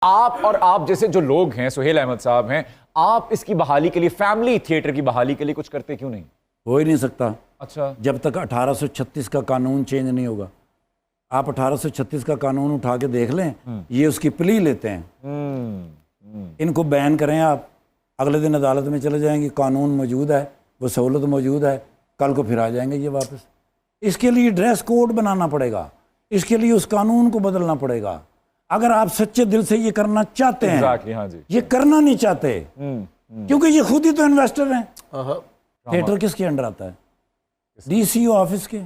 आप और आप जैसे जो लोग हैं, सुहेल अहमद साहब हैं, आप इसकी बहाली के लिए, फैमिली थिएटर की बहाली के लिए कुछ करते क्यों नहीं? हो ही नहीं सकता अच्छा, जब तक 1836 का कानून चेंज नहीं होगा। आप 1836 का कानून उठा के देख लें, ये उसकी प्ली लेते हैं, इनको बैन करें आप, अगले दिन अदालत में चले जाएंगे, कानून मौजूद है, वो सहूलत मौजूद है, कल को फिर आ जाएंगे ये वापस। इसके लिए ड्रेस कोड बनाना पड़ेगा, इसके लिए उस कानून को बदलना पड़ेगा। अगर आप सच्चे दिल से ये करना चाहते हैं, Exactly, हाँ जी। ये करना नहीं चाहते, क्योंकि ये खुद ही तो इन्वेस्टर हैं। थिएटर किसके अंडर आता है? डीसीओ ऑफिस के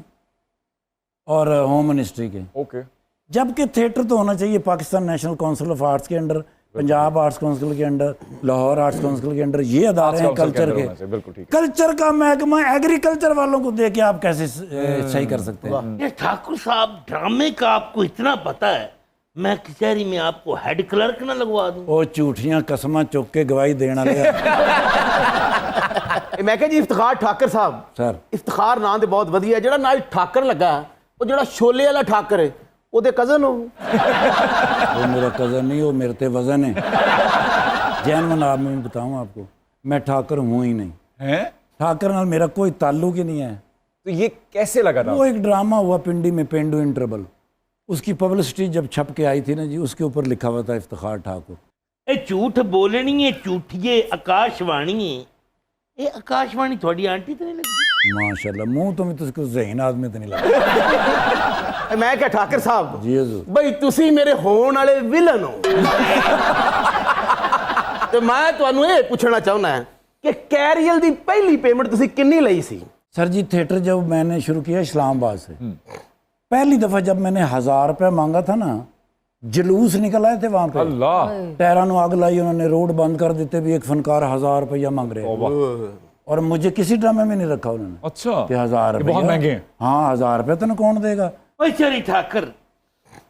और होम मिनिस्ट्री के। ओके, जबकि थिएटर तो होना चाहिए Pakistan national council of arts के अंडर, पंजाब आर्ट्स काउंसिल के अंडर, लाहौर आर्ट्स काउंसिल के अंडर। ये अदारे हैं कल्चर के। बिल्कुल ठीक। कल्चर का महकमा एग्रीकल्चर वालों को दे के आप कैसे सही कर सकते हैं? ये ठाकुर साहब, ड्रामे का आपको इतना पता है, मैं कचहरी में आपको हेड क्लर्क ना लगवा दूं? ओ झूठियां कसमां चुक के गवाही देना लिया। मैं कहा जी इफ्तिखार ठाकर साहब, सर इफ्तिखार नाम तो बहुत वधिया, ਜਿਹੜਾ ਨਾਲ ठाकर लगा वो ਜਿਹੜਾ छोले वाला ठाकर है ਉਹਦੇ कजन हो। वो मेरा कज़न नहीं, वो मेरे ते वजन है। जैन मनाब में बताऊं आपको, मैं ठाकर हूँ ही नहीं। हैं? ठाकर नाल मेरा कोई ताल्लुक ही नहीं है। तो ये कैसे लगा था? वो एक ड्रामा हुआ पिंडी में, पेंडू इन ट्रबल, उसकी पब्लिसिटी जब छप के आई थी ना जी, उसके ऊपर लिखा हुआ था इफ्तिखार ठाकुर। ਇਹ ਝੂਠ बोलनी है, झूठिए आकाशवाणी है। ये आकाशवाणी थोड़ी आंटी तो नहीं लगती? माशाल्लाह, मुंह तो मैं तो उसको ज़हीन आदमी तो नहीं लगा। मैं क्या ठाकर साहब जी हजूर। बई तुसी मेरे होने वाले विलन हो। तो मैं ਤੁਹਾਨੂੰ ਇਹ ਪੁੱਛਣਾ ਚਾਹੁੰਦਾ ਹਾਂ ਕਿ कैरियल ਦੀ पहली पेमेंट ਤੁਸੀਂ कितनी ਲਈ सी? सर जी, थिएटर जब मैंने शुरू किया इस्लामाबाद से, पहली दफ़ा जब मैंने 1000 रुपया मांगा था ना, जुलूस निकल आए थे वहाँ पे। अल्लाह, टायरा नु आग लाई, उन्होंने रोड बंद कर देते भी एक फनकार 1000 रुपया मांग रहे हैं। और मुझे किसी ड्रामे में नहीं रखा उन्होंने अच्छा, कि 1000 ये बहुत महंगे हैं। हाँ, 1000 रुपया तो कौन देगा? ओए चरी ठाकर,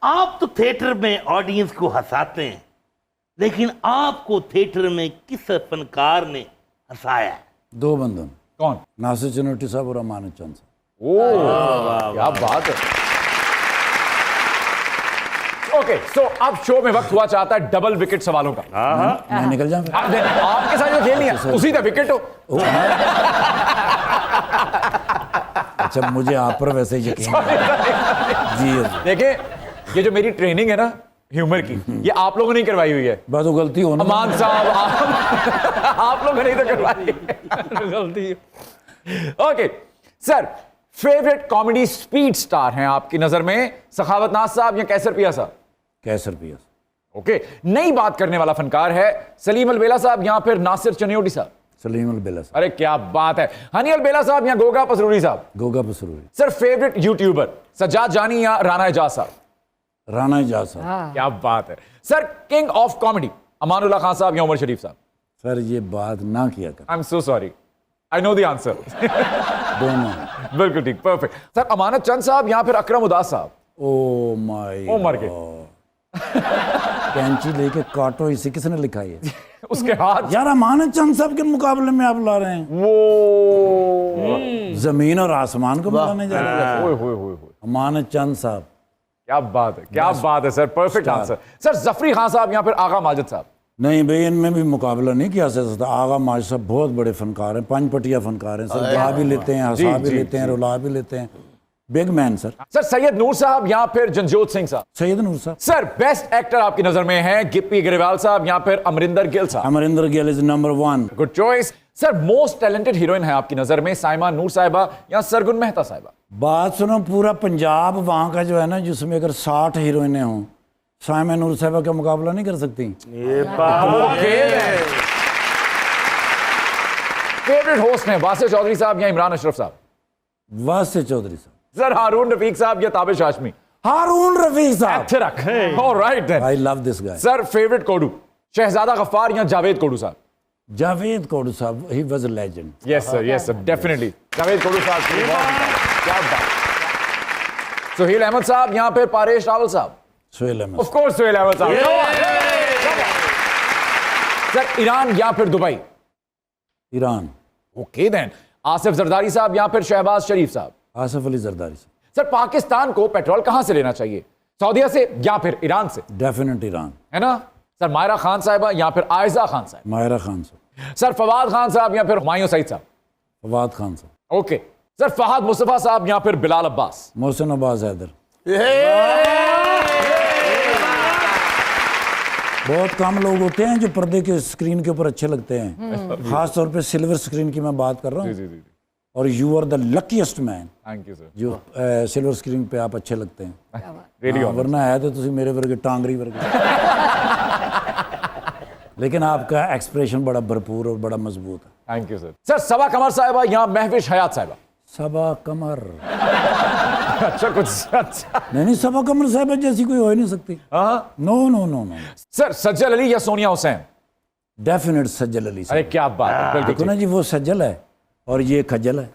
आप तो थिएटर में ऑडियंस को हंसाते हैं, लेकिन आपको थिएटर में किस फनकार ने हंसाया? 2 बंदों, कौन? नासिर चनोटी साहब और अमानत चंद साहब। ओ, क्या बात है। ओके, सो अब शो में वक्त हुआ चाहता है डबल विकेट सवालों का। मैं निकल जाऊँ फिर? आपके साथ जो खेल नहीं है उसी का विकेट हो। अच्छा, मुझे आप पर वैसे यकीन है। जी देखिए, ये जो मेरी ट्रेनिंग है ना ह्यूमर की, ये आप लोगों ने नहीं करवाई हुई है। बस वो गलती हो ना, अमान साहब, आप लोगों ने ही तो करवाई है। गलती। Okay sir, favourite comedy speed star हैं आपकी नजर में सखावत नाज साहब या कैसर पिया साहब? कैसर पिया। ओके, नई बात करने वाला फनकार है सलीम अलबेला साहब या फिर नासिर चनियोटी साहब? सलीम अलबेला साहब। अरे क्या बात है। हनी अलबेला साहब या गोगा पसरूरी साहब? Goga Pasroori. Sir, favourite YouTuber Sajjad Jani या राना एजाज साहब? राना एजाज साहब। क्या बात है। Sir, king of comedy Amanullah Khan साहब या उमर शरीफ साहब? सर, ये बात ना किया कर। I am so sorry, I know the answer. दोनों। बिल्कुल ठीक, परफेक्ट। सर, अमानत चंद साहब या फिर अकरम उदास साहब? ओ माय ओ मर गए। कैंची लेके काटो, इसे किसने लिखा है? उसके हाथ। यार, अमानत चंद साहब के मुकाबले में आप ला रहे हैं? वो जमीन और आसमान को मिलाने जा रहे हैं। ओए होए होए होए। अमानत चंद साहब। क्या बात है, क्या बात है sir, perfect answer. Sir, Jafari Khan साहब या फिर आगा माजिद साहब? नहीं भाई, इनमें भी मुकाबला नहीं किया जा सकता। आगा माजिद साहब बहुत बड़े फनकार हैं, पंचपटिया फनकार हैं सर। गा भी लेते हैं, हंसा भी लेते हैं, रुला भी लेते हैं। Big man sir. Sir, Syed Noor साहब या फिर जनजोत सिंह साहब? सैयद नूर साहब। सर, बेस्ट एक्टर आपकी नजर में है गिप्पी ग्रेवाल साहब या फिर अमरिंदर गिल साहब? Amarinder Gill is number 1। Good choice. Sir, most talented heroine है आपकी नजर में साइमा नूर साहिबा या सरगुन मेहता साहिबा? बात सुनो, पूरा पंजाब वहाँ का जो है ना, जिसमें अगर 60 हीरोइनें हों, साइमा नूर साहिबा का मुकाबला नहीं कर सकती। फेवरेट होस्ट हैं वासिफ चौधरी साहब या इमरान अशरफ साहब? वासिफ चौधरी साहब। सर, हारून रफीक साहब या ताबिश हाशमी? हारून रफीक साहब। अच्छे रख। Alright then. I love this guy. Sir, favourite कोडू शहजादा गफ्फार या जावेद कोडू साहब? जावेद कोडू साहब, he was a legend. Yes sir, definitely Javed कोडू साहब की बहुत क्या बात। सुहेल अहमद साहब या फिर पारेश रावल साहब? सुहेल अहमद। ऑफ कोर्स सुहेल अहमद साहब। सर, ईरान या फिर Dubai? Iran. Okay then. Asif Zardari साहब या फिर शहबाज शरीफ साहब? आसिफ अली जरदारी साहब। सर, पाकिस्तान को पेट्रोल कहां से लेना चाहिए, सऊदीया से या फिर ईरान से? Definite Iran. है ना? सर मायरा खान साहिबा या फिर आयजा खान साहब? मायरा खान साहब। सर फवाद खान साहब या फिर हुमायूं सईद साहब? फवाद खान साहब। ओके सर फहद मुस्तफा साहब या फिर बिलाल अब्बास? मोहसिन अब्बास हैदर। बहुत कम लोग होते हैं जो पर्दे के स्क्रीन के ऊपर अच्छे लगते हैं, खास तौर पे सिल्वर स्क्रीन की मैं बात कर रहा हूँ। और you are the luckiest man thank you sir. जो सिल्वर स्क्रीन पे आप अच्छे लगते हैं। रेडी हाँ, वरना है तो तुम मेरे वर्गे टांगरी वर्गे। लेकिन आपका एक्सप्रेशन बड़ा भरपूर और बड़ा मजबूत है। Thank you sir. सर सबा कमर साहिबा या महविश हयात साहिबा? सबा कमर। अच्छा कुछ अच्छा। नहीं, सबा कमर साहब जैसी कोई हो ही नहीं सकती। हाँ no no no no. Sir Sajal Ali या सोनिया हुसैन? डेफिनेट सज्जल अली अरे साहब। क्या बात है, बिल्कुल देखो ना जी, वो सज्जल है और ये खज्जल है।